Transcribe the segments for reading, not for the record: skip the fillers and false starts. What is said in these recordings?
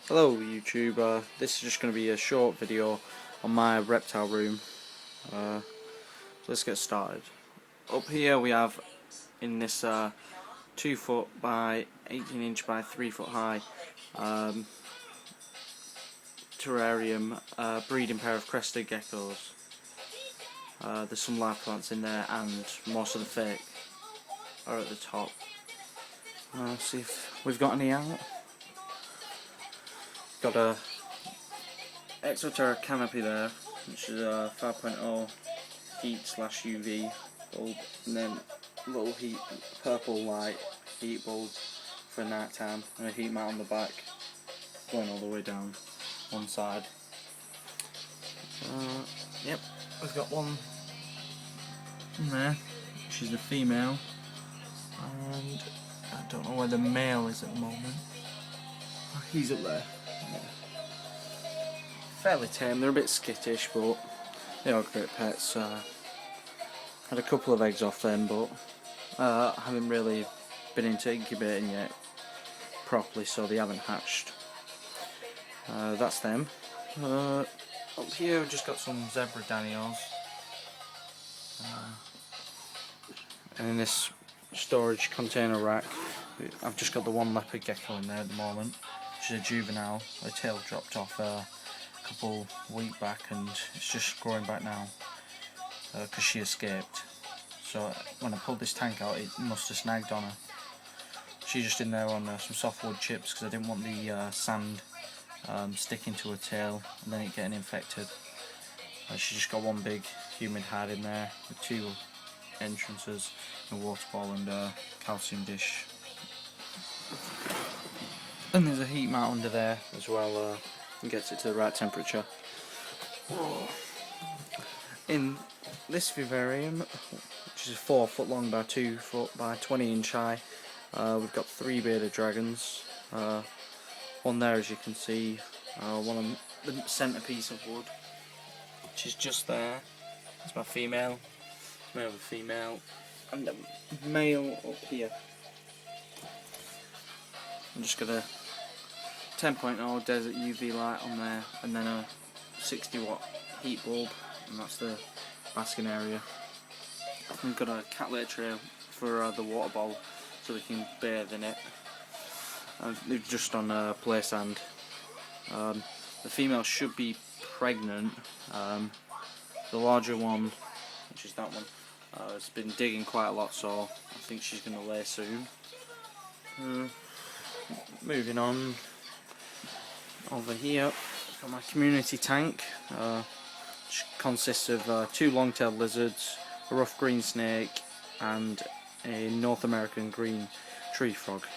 Hello YouTube, this is just going to be a short video on my reptile room. So let's get started. Up here we have, in this 2 foot by 18 inch by 3 foot high terrarium, breeding pair of crested geckos. There's some live plants in there and most of the fake are at the top. See if we've got any out. Got a Exoterra canopy there, which is a 5.0 heat/UV bulb, and then a little purple light heat bulb for night time, and a heat mat on the back going all the way down one side. Yep, we've got one in there, which is the female, and I don't know where the male is at the moment. Oh, he's up there. Yeah. Fairly tame, they're a bit skittish, but they are great pets. Had a couple of eggs off them, but haven't really been into incubating yet properly, so they haven't hatched. That's them. Up here we've just got some zebra danios, and in this storage container rack I've just got the one leopard gecko in there at the moment, which is a juvenile. Her tail dropped off a couple weeks back and it's just growing back now because she escaped. So when I pulled this tank out, it must have snagged on her. She's just in there on some softwood chips because I didn't want the sand sticking to her tail and then it getting infected. She's just got one big humid hide in there with 2 entrances, a water ball and a calcium dish. And there's a heat mat under there as well, and gets it to the right temperature. In this vivarium, which is 4 foot long by 2 foot by 20 inch high, we've got 3 bearded dragons. One there, as you can see, one of the centrepiece of wood, which is just there. That's my female, male and female, and the male up here. I'm just got a 10.0 desert UV light on there, and then a 60 watt heat bulb, and that's the basking area. We've got a cat litter tray for the water bowl so we can bathe in it. They're just on play sand. The female should be pregnant. The larger one, which is that one, has been digging quite a lot, so I think she's going to lay soon. Moving on, over here I've got my community tank, which consists of 2 long-tailed lizards, a rough green snake and a North American green tree frog.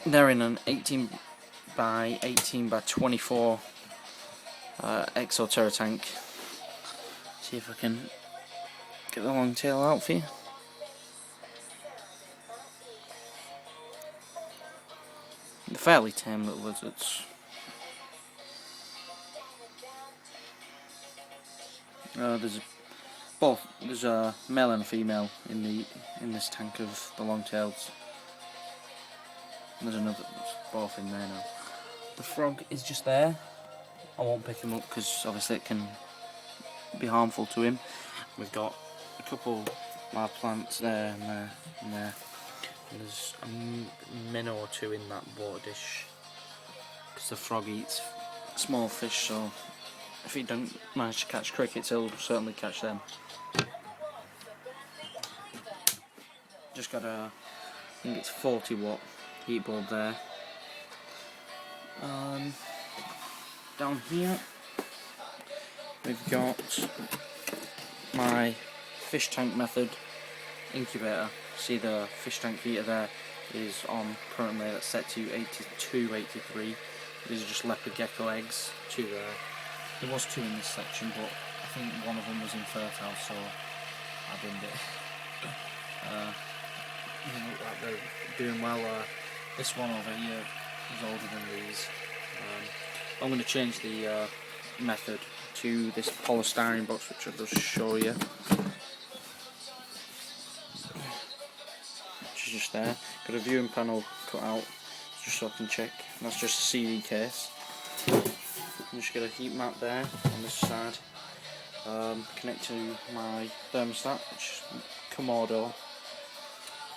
They're in an 18 by 18 by 24 Exoterra tank. See if I can get the long tail out for you. They're fairly tame little lizards. There's a male and a female in this tank of the long tails. There's another, both in there now. The frog is just there. I won't pick him up because obviously it can be harmful to him. We've got a couple live plants there and there and there. And there's a minnow or 2 in that water dish because the frog eats small fish, so if he don't manage to catch crickets, he'll certainly catch them. Just got a, I think it's 40 watt heat bulb there. Down here we've got my fish tank method incubator. See the fish tank heater there is on currently, that's set to 82, 83. These are just leopard gecko eggs, 2 there. There was 2 in this section, but I think one of them was infertile, so I binned it. They look like they're doing well. This one over here is older than these. I'm going to change the method to this polystyrene box, which I'll just show you. Which is just there. Got a viewing panel cut out just so I can check. And that's just a CD case. I'm just got a heat map there on this side. Connect to my thermostat, which is Komodo,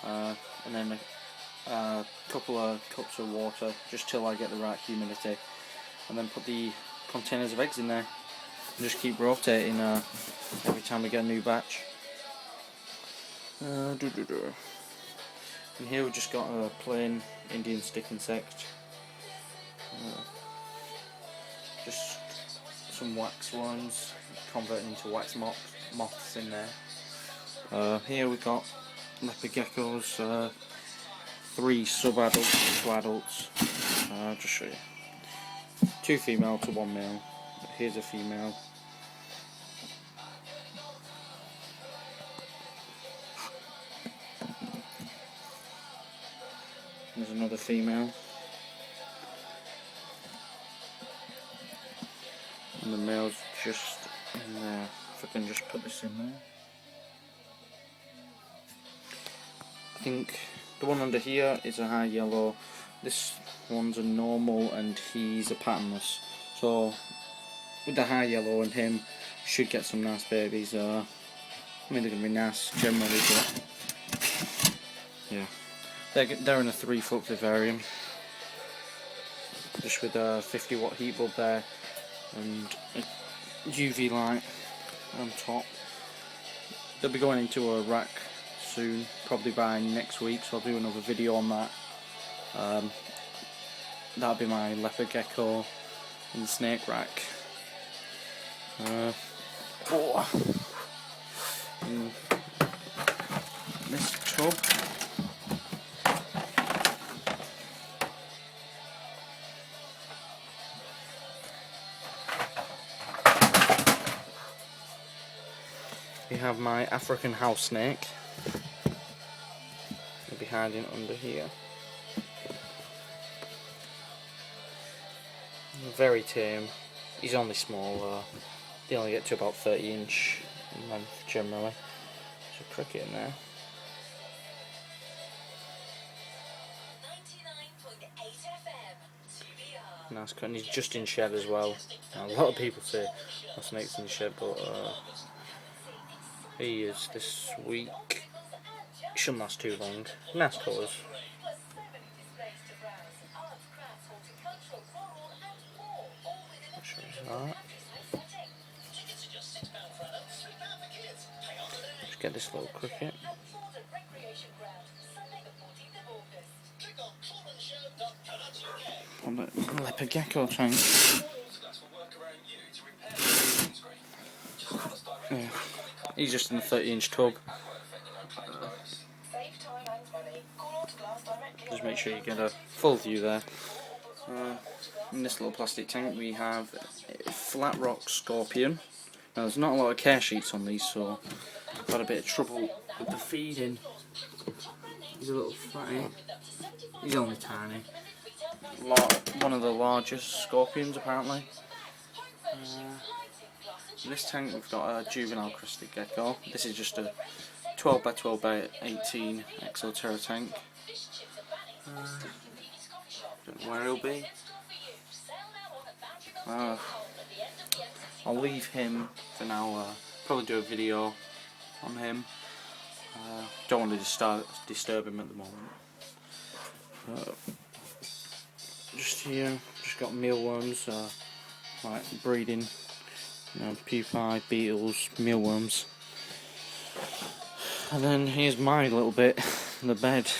and then a couple of cups of water just till I get the right humidity, and then put the containers of eggs in there and just keep rotating every time we get a new batch. And here we've just got a plain Indian stick insect, just some wax worms converting into wax moths in there. Here we've got leopard geckos, 3 sub-adults to adults. I'll just show you. 2 female to 1 male. Here's a female. There's another female. And the male's just in there. If I can just put this in there. I think the one under here is a high yellow. This one's a normal and he's a patternless. So with the high yellow and him, you should get some nice babies. I mean, they're going to be nice generally, but yeah. They're in a 3-foot vivarium, just with a 50-watt heat bulb there and a UV light on top. They'll be going into a rack soon, probably by next week, so I'll do another video on that. That'll be my leopard gecko in the snake rack. In this tub, we have my African house snake. He'll be hiding under here. Very tame. He's only small. They only get to about 30-inch in length generally. There's a cricket in there. Nice cut, and he's just in shed as well. Now, a lot of people say my snake's in the shed, but he is this week. It shouldn't last too long. Nice colours. That. Just get this little cricket. On the leopard gecko tank. Yeah. He's just in a 30-inch tub. Just make sure you get a full view there. In this little plastic tank we have a flat rock scorpion. Now there's not a lot of care sheets on these, so I've had a bit of trouble with the feeding. He's a little fatty. He's only tiny. One of the largest scorpions apparently. In this tank we've got a juvenile crested gecko. This is just a 12 by 12 by 18 Exoterra tank. Don't know where he'll be. I'll leave him for now. Probably do a video on him. Don't want to disturb him at the moment. Just here, just got mealworms, like breeding, pupae, beetles, mealworms. And then here's my little bit, the bed.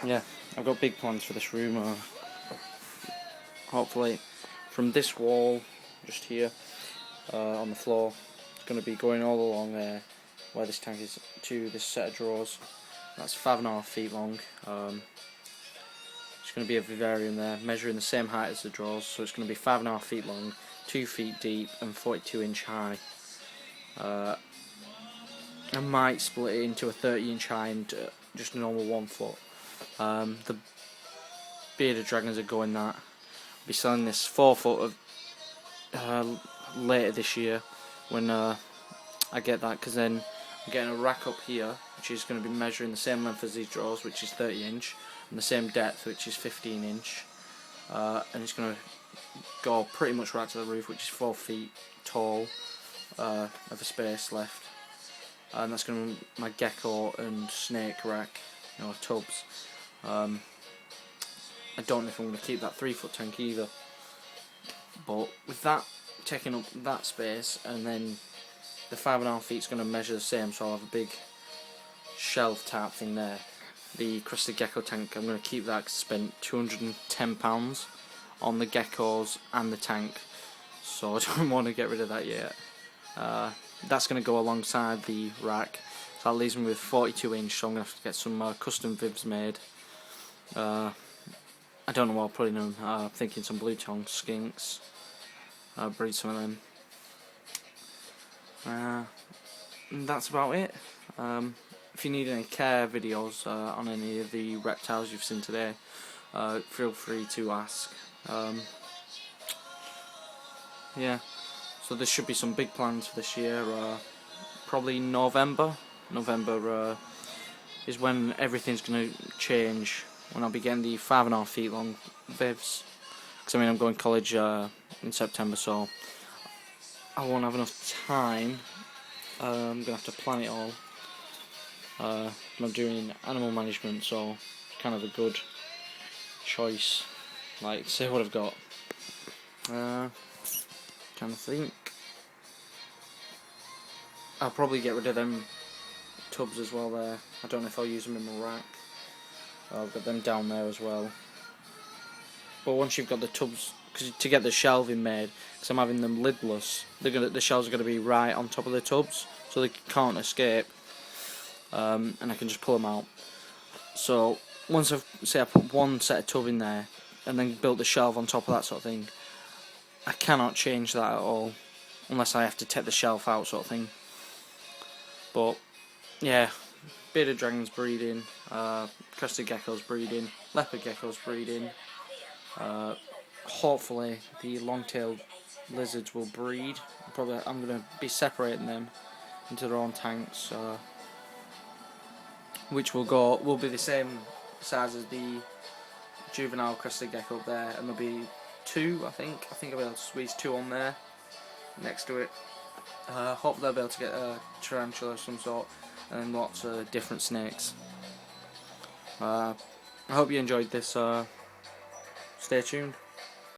Yeah, I've got big plans for this room. Hopefully, from this wall, just here, on the floor, it's going to be going all along there, where this tank is, to this set of drawers. That's 5.5 feet long. It's going to be a vivarium there, measuring the same height as the drawers, so it's going to be 5.5 feet long, 2 feet deep, and 42-inch high. I might split it into a 30-inch high and just a normal 1 foot. The bearded dragons are going that. I'll be selling this 4 foot of later this year when I get that, because then I'm getting a rack up here which is going to be measuring the same length as these drawers, which is 30-inch, and the same depth, which is 15 inch, and it's going to go pretty much right to the roof, which is 4 feet tall, of a space left, and that's going to be my gecko and snake rack, tubs. I don't know if I'm going to keep that 3-foot tank either, but with that taking up that space, and then the 5.5 feet is going to measure the same, so I'll have a big shelf type thing there. The crested gecko tank, I'm going to keep that because I spent £210 on the geckos and the tank, so I don't want to get rid of that yet. That's going to go alongside the rack, so that leaves me with 42 inch, so I'm going to have to get some custom vibs made. I don't know what I'll put in them. I'm thinking some blue tongue skinks, breed some of them. And that's about it. If you need any care videos on any of the reptiles you've seen today, feel free to ask. Yeah, so there should be some big plans for this year. Probably November is when everything's going to change, when I'll be getting the 5.5 feet long vivs, because I'm going to college in September, so I won't have enough time. I'm going to have to plan it all. I'm doing animal management, so it's kind of a good choice. Like, see what I've got. Trying to think. I'll probably get rid of them tubs as well there. I don't know if I'll use them in my rack. I've got them down there as well. But once you've got the tubs, because to get the shelving made, because I'm having them lidless, the shelves are going to be right on top of the tubs, so they can't escape. And I can just pull them out. So once I put one set of tub in there, and then built the shelf on top of that sort of thing, I cannot change that at all, unless I have to take the shelf out, sort of thing. But yeah, bearded dragons breeding, crested geckos breeding, leopard geckos breeding. Hopefully the long-tailed lizards will breed. I'm going to be separating them into their own tanks, which will be the same size as the juvenile crested gecko up there, and there'll be 2, I think I'll be able to squeeze 2 on there next to it. Hopefully I'll be able to get a tarantula of some sort, and lots of different snakes. I hope you enjoyed this. Stay tuned.